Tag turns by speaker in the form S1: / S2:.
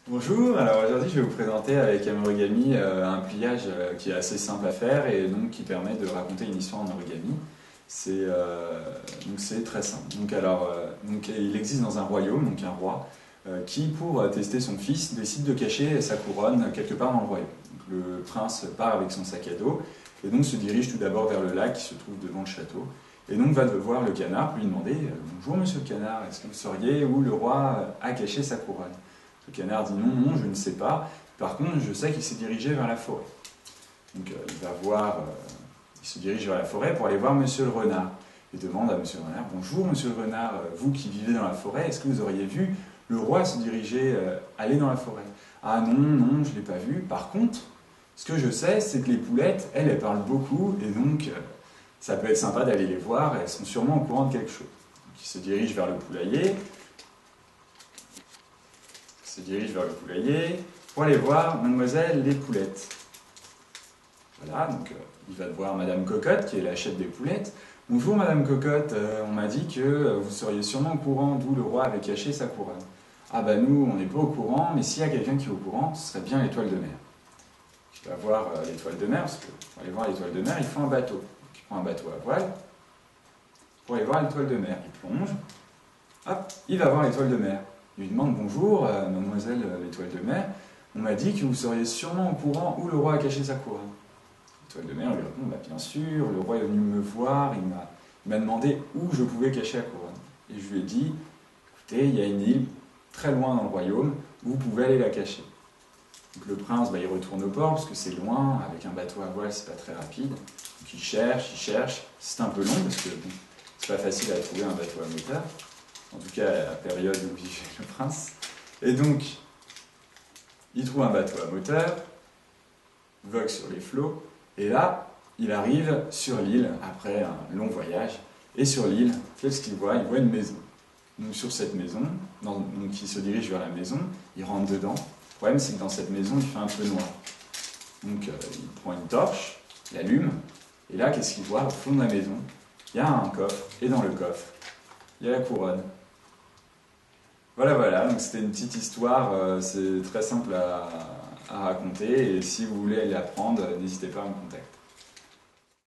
S1: Bonjour, alors aujourd'hui je vais vous présenter avec un origami un pliage qui est assez simple à faire et donc qui permet de raconter une histoire en origami. Donc c'est très simple. Donc il existe dans un royaume, donc un roi, qui pour tester son fils décide de cacher sa couronne quelque part dans le royaume. Donc, le prince part avec son sac à dos et donc se dirige tout d'abord vers le lac qui se trouve devant le château. Et donc va voir le canard pour lui demander Bonjour monsieur le canard, est-ce que vous sauriez où le roi a caché sa couronne? Le canard dit non, non, je ne sais pas. Par contre, je sais qu'il s'est dirigé vers la forêt. Donc il se dirige vers la forêt pour aller voir monsieur le renard. Il demande à monsieur le renard, bonjour monsieur le renard, vous qui vivez dans la forêt, est-ce que vous auriez vu le roi se diriger, aller dans la forêt? Ah non, non, je ne l'ai pas vu. Par contre, ce que je sais, c'est que les poulettes, elles parlent beaucoup, et donc ça peut être sympa d'aller les voir, elles sont sûrement au courant de quelque chose. Donc il se dirige vers le poulailler, pour aller voir mademoiselle les poulettes. Voilà, donc il va voir madame Cocotte, qui est la chef des poulettes. Bonjour madame Cocotte, on m'a dit que vous seriez sûrement au courant d'où le roi avait caché sa couronne. Ah bah nous, on n'est pas au courant, mais s'il y a quelqu'un qui est au courant, ce serait bien l'étoile de mer. Je vais voir l'étoile de mer, parce que pour aller voir l'étoile de mer, il faut un bateau. Donc, il prend un bateau à voile pour aller voir l'étoile de mer. Il plonge, hop, il va voir l'étoile de mer. Il lui demande bonjour, mademoiselle l'étoile de mer, on m'a dit que vous seriez sûrement au courant où le roi a caché sa couronne. L'étoile de mer lui répond bah, bien sûr, le roi est venu me voir, il m'a demandé où je pouvais cacher la couronne. Et je lui ai dit écoutez, il y a une île très loin dans le royaume où vous pouvez aller la cacher. Donc le prince il retourne au port parce que c'est loin, avec un bateau à voile c'est pas très rapide. Donc il cherche, c'est un peu long parce que bon, c'est pas facile à trouver un bateau à moteur. En tout cas à la période où vivait le prince. Et donc, il trouve un bateau à moteur, vogue sur les flots, et là, il arrive sur l'île, après un long voyage, et sur l'île, qu'est-ce qu'il voit? Il voit une maison. Donc sur cette maison, donc il se dirige vers la maison, il rentre dedans. Le problème, c'est que dans cette maison, il fait un peu noir. Donc il prend une torche, il allume, et là, qu'est-ce qu'il voit? Au fond de la maison, il y a un coffre, et dans le coffre, il y a la couronne. Voilà, donc c'était une petite histoire, c'est très simple à raconter et si vous voulez l'apprendre, n'hésitez pas à me contacter.